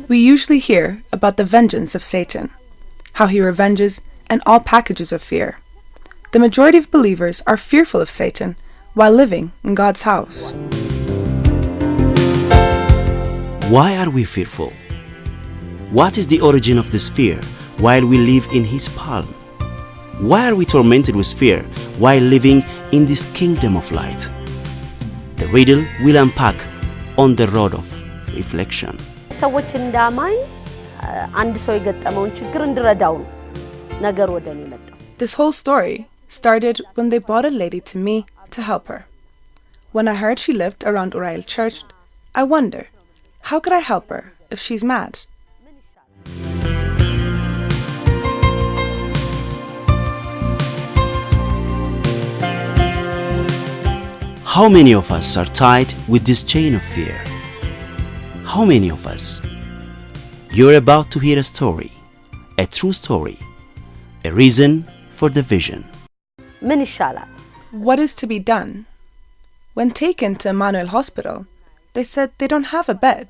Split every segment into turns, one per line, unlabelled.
We usually hear about the vengeance of Satan, how he revenges and all packages of fear. The majority of believers are fearful of Satan while living in God's house.
Why are we fearful? What is the origin of this fear while we live in His palm? Why are we tormented with fear while living in this kingdom of light? The riddle will unpack on the road of reflection.
This whole story started when they brought a lady to me to help her. When I heard she lived around Urail Church, I wonder, how could I help her if she's mad?
How many of us are tied with this chain of fear? How many of us? You're about to hear a story, a true story, a reason for the vision.
What is to be done? When taken to Emmanuel Hospital, they said they don't have a bed,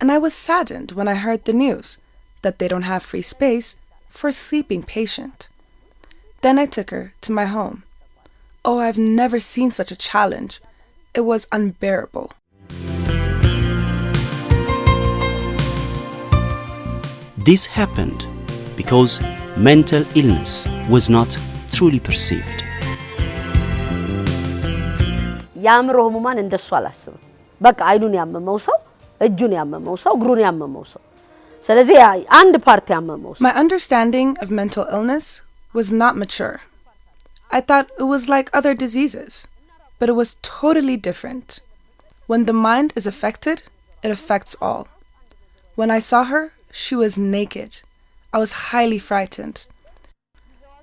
and I was saddened when I heard the news that they don't have free space for a sleeping patient. Then I took her to my home. Oh, I've never seen such a challenge. It was unbearable.
This happened because mental illness was not truly perceived.
ያምሮ ህሙማን እንደሱ አላስብም በቃ አይኑን ያመመው ሰው እጁን ያመመው ሰው እግሩን ያመመው ሰው ስለዚህ አንድ ፓርት ያመመው ሰው
My understanding of mental illness was not mature. I thought it was like other diseases, but it was totally different. When the mind is affected, it affects all. When I saw her, she was naked. I was highly frightened.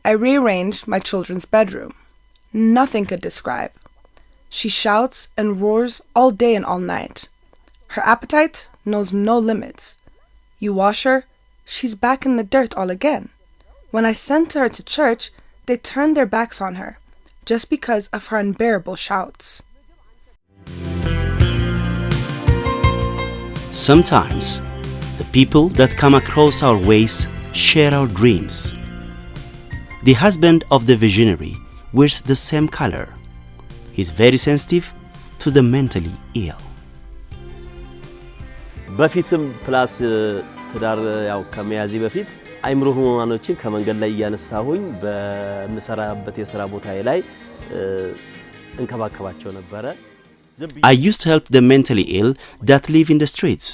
I rearranged my children's bedroom. Nothing could describe. She shouts and roars all day and all night. Her appetite knows no limits. You wash her, she's back in the dirt all again. When I sent her to church, they turned their backs on her, just because of her unbearable shouts.
Sometimes, the people that come across our ways share our dreams. The husband of the visionary wears the same color. He's very sensitive to the mentally ill.
በፊትም ፕላስ ትዳር ያው ከመያዚ በፊት አይምሮ ህሙማኖችን ከመንገድ ላይ ያነሳሁኝ በመሰራበት የሥራ ቦታዬ ላይ እንከባከባቸው ነበረ
I used to help the mentally ill that live in the streets.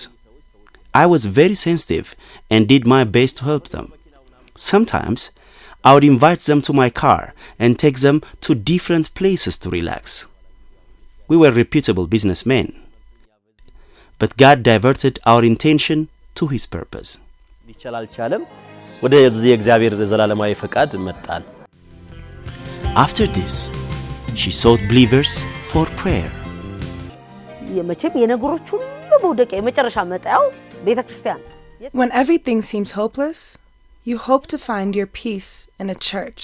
I was very sensitive and did my best to help them. Sometimes I would invite them to my car and take them to different places to relax. We were reputable businessmen. But God diverted our intention to His purpose. After this, she sought believers for prayer.
When everything seems hopeless, you hope to find your peace in a church,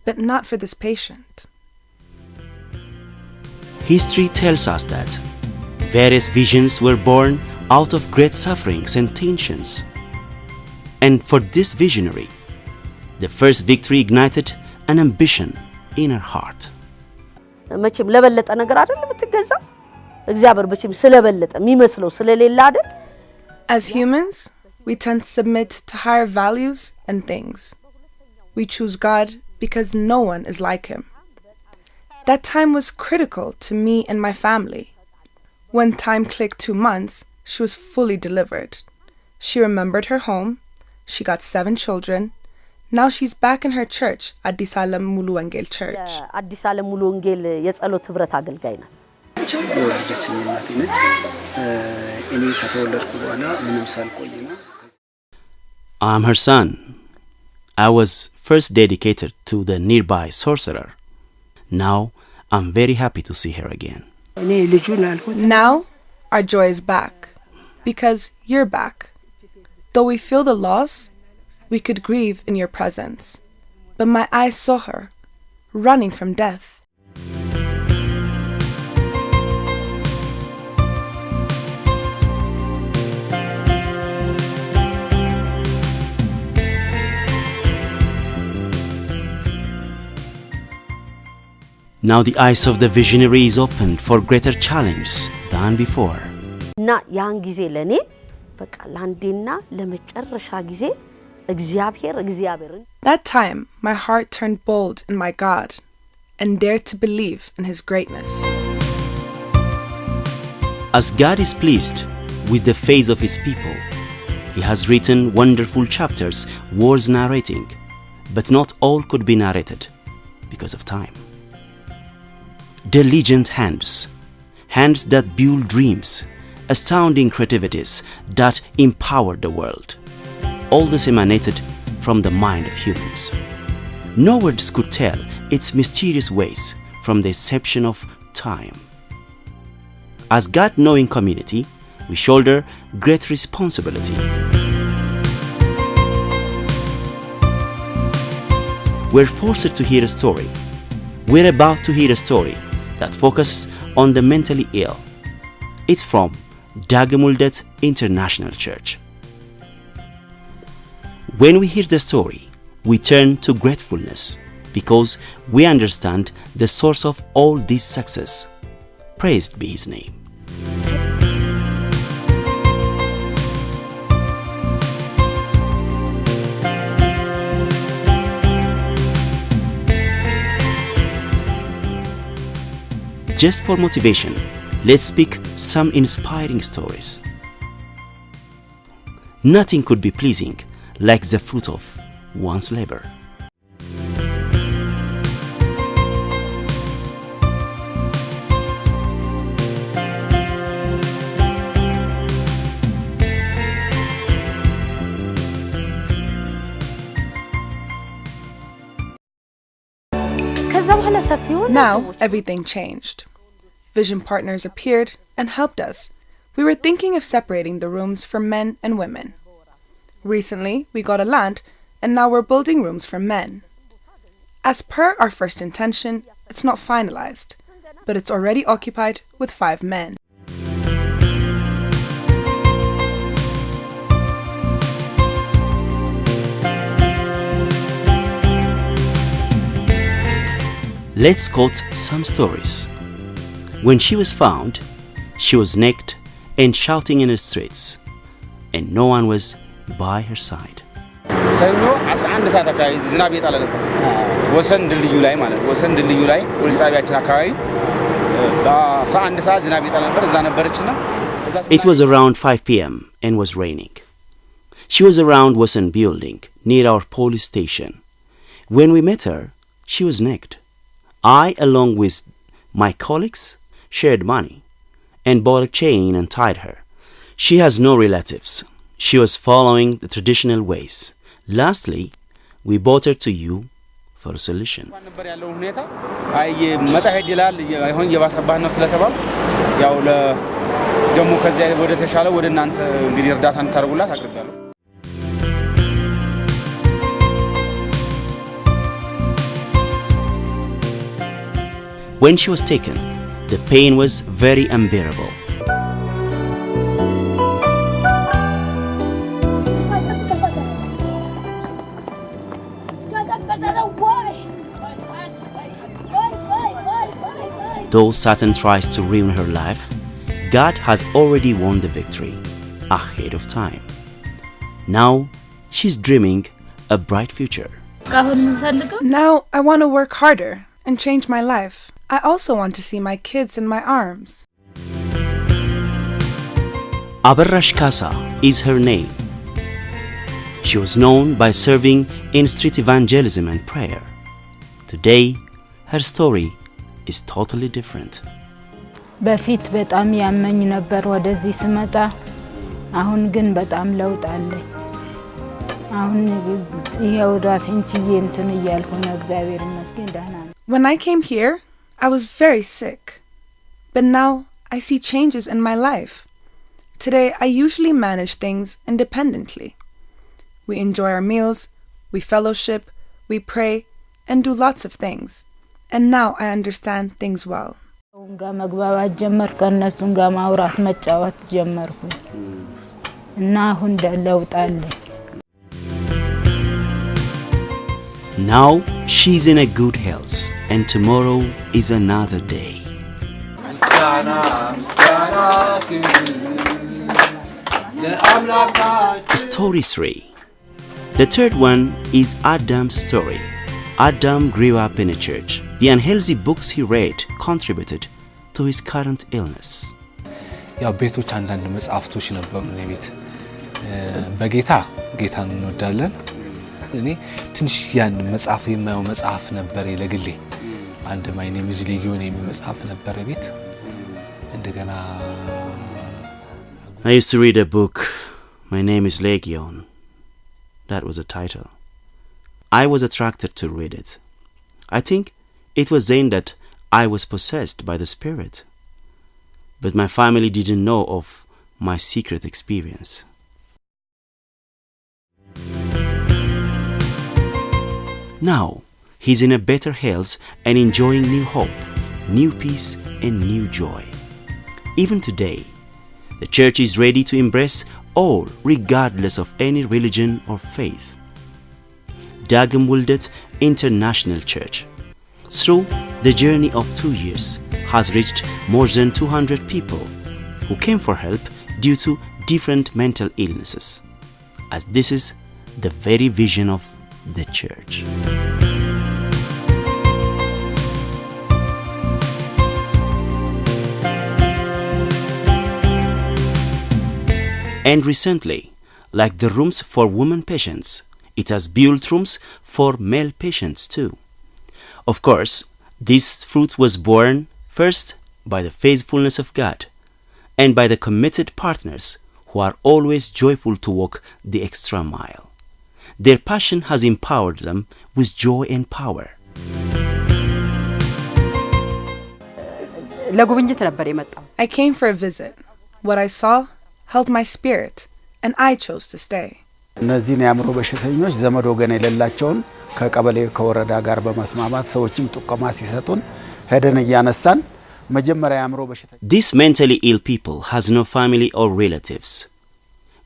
but not for this patient.
History tells us that various visions were born out of great sufferings and tensions. And for this visionary, the first victory ignited an ambition in her heart.
As humans, we tend to submit to higher values and things. We choose God because no one is like Him. That time was critical to me and my family. When time clicked 2 months, she was fully delivered. She remembered her home. She got 7 children. Now she's back in her church, Addis Alam Mulu Wangel Church.
አዲስ ዓለም ሙሉ ወንጌል የጸሎት ህብረት አገልጋይ ናት
I'm her son. I was first dedicated to the nearby sorcerer. Now I'm very happy to see her again.
Now our joy is back because you're back. Though we feel the loss, we could grieve in your presence. But my eyes saw her running from death.
Now the eyes of the visionary is opened for greater challenge than before.
እና ያን ጊዜ ለኔ በቃ ላንዴና ለመጨረሻ ጊዜ እግዚአብሔርን
That time my heart turned bold in my God and dared to believe in his greatness.
As God is pleased with the faith of his people, he has written wonderful chapters worth narrating, but not all could be narrated because of time. Diligent hands that build dreams, astounding creativities that empower the world. All this emanated from the mind of humans. No words could tell its mysterious ways from the inception of time. As God-knowing community, we shoulder great responsibility. We're forced to hear a story. We're about to hear a story that focuses on the mentally ill. It's from Dagemuldet International Church. When we hear the story, we turn to gratefulness because we understand the source of all this success. Praised be his name. Just for motivation, let's speak some inspiring stories. Nothing could be pleasing like the fruit of one's labor.
Now everything changed. Vision partners appeared and helped us. We were thinking of separating the rooms for men and women. Recently, we got a land, and now we're building rooms for men. As per our first intention, it's not finalized, but it's already occupied with 5 men.
Let's quote some stories. When she was found, she was naked and shouting in the streets, and no one was by her side.
ሰኞ 11 ሰዓት አካባቢ ዝናብ ይጣል ነበር። ወሰን ድልድዩ ላይ ማለት ወሰን ድልድዩ ላይ ወደ ጣቢያችን አካባቢ በ11 ሰዓት ዝናብ ይጣል ነበር። እዛ ነበርችና
It was around 5 p.m. and was raining. She was around Wasan building near our police station. When we met her, she was naked. I, along with my colleagues, shared money and bought a chain and tied her. She has no relatives. She was following the traditional ways. Lastly, we brought her to you for a solution. When she was taken, the pain was very unbearable. Though Satan tries to ruin her life, God has already won the victory ahead of time. Now she's dreaming a bright future.
Now I want to work harder and change my life. I also want to see my kids in my arms.
Abarrash Kasa is her name. She was known by serving in street evangelism and prayer. Today, her story is totally different.
በፊት በጣም ያመኝ ነበር ወደዚህ ስመጣ አሁን ግን በጣም ለውጥ አለኝ አሁን ይሄው ራሴን ችዬ እንትን እያልኩ ነው እግዚአብሔር ይመስገን ደህና ነኝ
When I came here, I was very sick. But now I see changes in my life. Today I usually manage things independently. We enjoy our meals, we fellowship, we pray, and do lots of things. And now I understand things well.
መግባባት ጀመርኩ ከነሱም ጋር ማውራት መጫወት ጀመርኩ እና አሁን ለውጥ አለ
Now she's in a good health, and tomorrow is another day. Story 3. The third one is Adam's story. Adam grew up in a church. The unhealthy books he read contributed to his current illness.
ያው ቤቶች አንዳንድ መጽሐፍቶች ነበሩ እኔ ቤት ጌታን እንወዳለን እኔ ትንሽ ያን መጽሐፍ የማየው መጽሐፍ ነበር ለግሌ አንድ ማይ ኔም ኢዝ ሌጊዮን የሚል መጽሐፍ ነበር ቤት እንደገና
I used to read a book, My Name is Legion. That was the title. I was attracted to read it. I think it was saying that I was possessed by the spirit. But my family didn't know of my secret experience. Now, he's in a better health and enjoying new hope, new peace and new joy. Even today, the church is ready to embrace all regardless of any religion or faith. Dagam Wuldet International Church, through the journey of 2 years, has reached more than 200 people who came for help due to different mental illnesses, as this is the very vision of the church. And recently, like the rooms for women patients, it has built rooms for male patients too. Of course, this fruit was born first by the faithfulness of God and by the committed partners who are always joyful to walk the extra mile. Their passion has empowered them with joy and power.
I came for a visit. What I saw held my spirit, and I chose to stay.
እነዚህን ያምሮ በሽተኞች ዘመድ ወገን የሌላቸውን ከቀበሌ ከወረዳ ጋር በመስማማት ሰዎችም ጥቆማ ሲሰጡን ሄደን ያነሳን መጀመሪያ ያምሮ በሽተኞች
This mentally ill people has no family or relatives.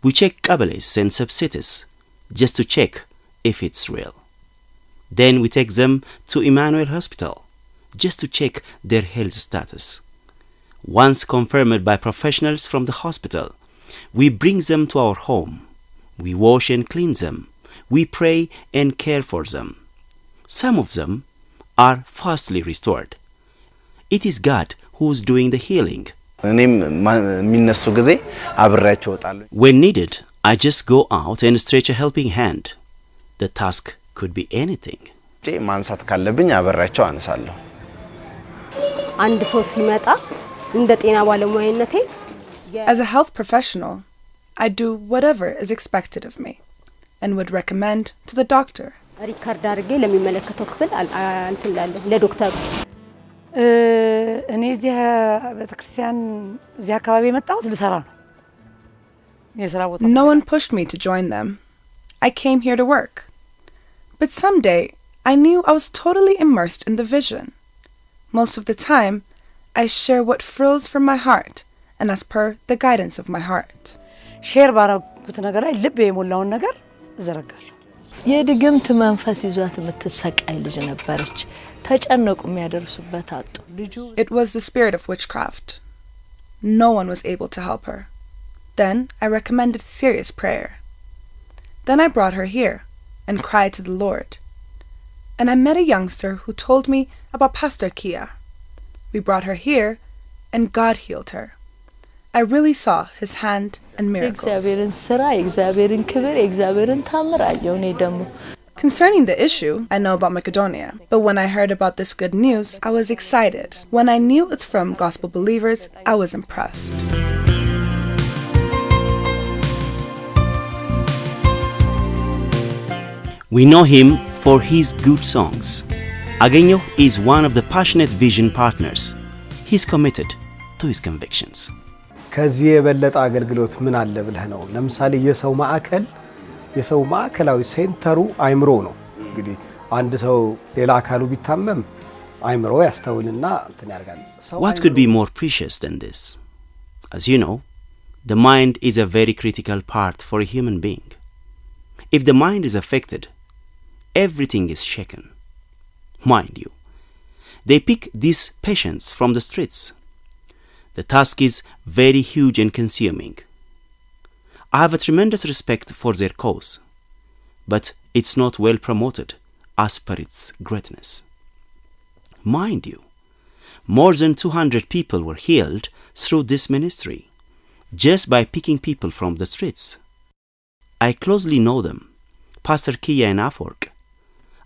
We check qabeles and sub-cities just to check if it's real. Then we take them to Emmanuel Hospital just to check their health status. Once confirmed by professionals from the hospital, we bring them to our home. We wash and clean them. We pray and care for them. Some of them are fastly restored. It is God who is doing the healing. When needed, I just go out and stretch a helping hand. The task could be anything.
As a health professional, I do whatever is expected of me and would recommend to the doctor.
እኔ እዚህ ቤተክርስቲያን እዚህ አካባቢ የመጣሁት ልሰራ ነው የሥራ ቦታ
No one pushed me to join them. I came here to work. But someday, I knew I was totally immersed in the vision. Most of the time, I share what thrills from my heart and as per the guidance of my heart.
ሼር ባረኩት ነገር ላይ ልብ የሞላውን ነገር ዘረጋለሁ
የድግምት መንፈስ ይዟት የምትሰቃይ ልጅ ነበረች ተጨነቁ የሚያደርሱበት አጡ
It was the spirit of witchcraft. No one was able to help her. Then I recommended serious prayer. Then I brought her here and cried to the Lord. And I met a youngster who told me about Pastor Kia. We brought her here and God healed her. I really saw his hand and miracles. Concerning the issue, I know about Macedonia, but when I heard about this good news, I was excited. When I knew it's from gospel believers, I was impressed.
We know him for his good songs. Agenyo is one of the passionate vision partners. He's committed to his convictions.
ከዚህ የበለጠ አገልግሎት ምን አለ ብለህ ነው ለምሳሌ የሰው ማዕከላዊ ሴንተሩ አይምሮ ነው እንግዲህ አንድ ሰው ሌላ አካሉ ቢታመም አይምሮ ያስተውልና እንትን ያርጋል
What could be more precious than this? As you know, the mind is a very critical part for a human being. If the mind is affected, everything is shaken. Mind you, they pick these patients from the streets. The task is very huge and consuming. I have a tremendous respect for their cause, but it's not well promoted as per its greatness. Mind you, more than 200 people were healed through this ministry, just by picking people from the streets. I closely know them, Pastor Kia and Afwork.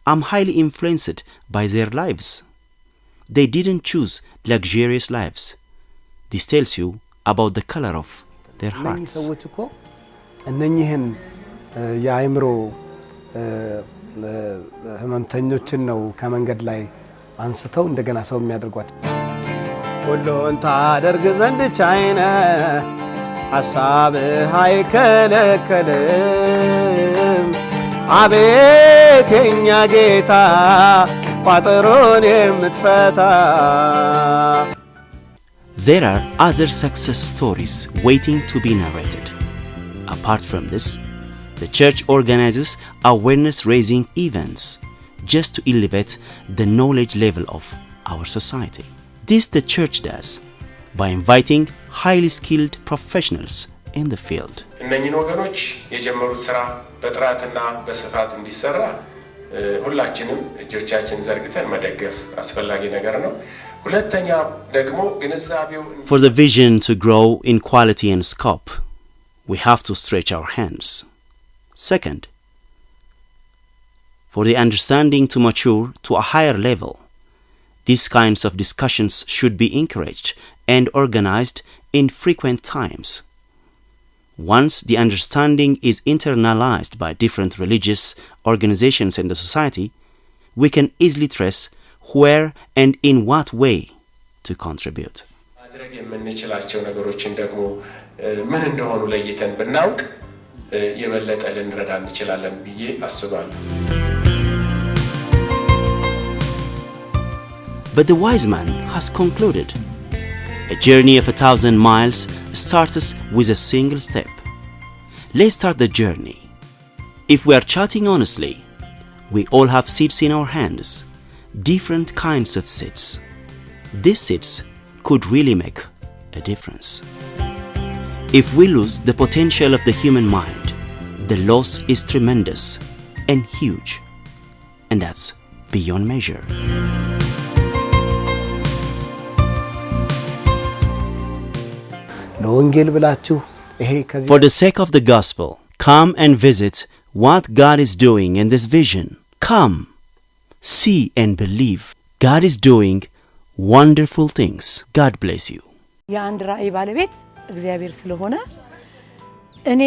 I'm highly influenced by their lives. They didn't choose luxurious lives. This tells you about the color of their hearts.
እነኚህን የአእምሮ ህመምተኞችን ነው ከመንገድ ላይ አንስተው እንደገና ሰው የሚያደርጓቸው። ሁሉን ታደርግ ዘንድ ቻይነ ሐሳብህ አይከለከልም አቤት የኛ ጌታ ቋጠሮን የምትፈታ።
There are other success stories waiting to be narrated. Apart from this, the church organizes awareness-raising events just to elevate the knowledge level of our society. This the church does by inviting highly skilled professionals in the field.
እነኚህን ወገኖች የጀመሩት ስራ በጥራትና በስፋት እንዲሰራ ሁላችንም እጆቻችን ዘርግተን መደገፍ አስፈላጊ ነገር ነው። ሁለተኛ ደግሞ ግንዛቤው
For the vision to grow in quality and scope, we have to stretch our hands. Second, for the understanding to mature to a higher level, these kinds of discussions should be encouraged and organized in frequent times. Once the understanding is internalized by different religious organizations in the society, we can easily trace where and in what way to contribute.
ማድረግ የምንችላቸው ነገሮችን ደግሞ ምን እንደሆኑ ለይተን ብናውቅ የበለጠ ልንረዳ እንችላለን ብዬ አስባለሁ።
But the wise man has concluded, a journey of 1,000 miles starts with a single step. Let's start the journey. If we are chatting honestly, we all have seeds in our hands, different kinds of seeds. These seeds could really make a difference. If we lose the potential of the human mind, the loss is tremendous and huge, and that's beyond measure. For the sake of the gospel, come and visit what God is doing in this vision. Come, see and believe. God is doing wonderful things. God bless you.
የአንድ ራእይ ባለቤት እግዚአብሔር ስለሆነ እኔ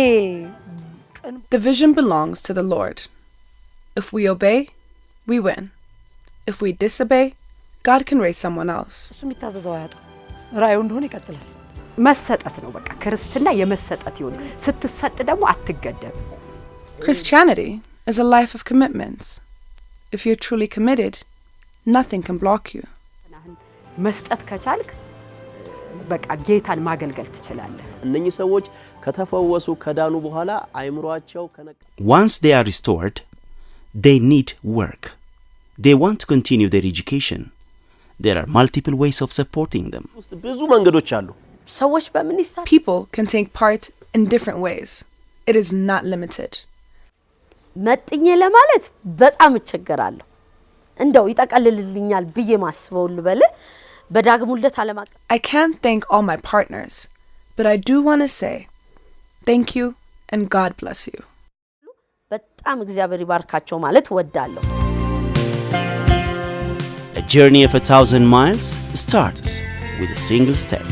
The vision belongs to the Lord. If we obey, we win. If we disobey, God can raise someone else.
እሱ የሚታዘዘው አያጣ ራእዩ እንደሆነ ይቀጥላል።
መሰጠት ነው በቃ ክርስትና የመሰጠት ይሁን ስትሰጥ ደግሞ አትገደብ።
Christianity is a life of commitments. If you're truly committed, nothing can block you.
መስጠት ከቻልክ በቃ ጌታን ማገልገል ትችላለህ።
እነኚህ ሰዎች ከተፈወሱ ከዳኑ በኋላ አይምሮአቸው
Once they are restored, they need work. They want to continue their education. There are multiple ways of supporting them.
ብዙ መንገዶች አሉ።
ሰዎች በምን
People can take part in different ways. It is not limited.
መጥኜ ለማለት በጣም እቸገራለሁ። እንደው ይጠቀልልልኛል ብዬ ማስበው ልበል በዳግም ውልደት ዓለም አቀፍ
I can't thank all my partners, but I do want to say thank you and God bless you.
በጣም እግዚአብሔር ይባርካቸው ማለት ወዳለሁ።
A journey of 1,000 miles starts with a single step.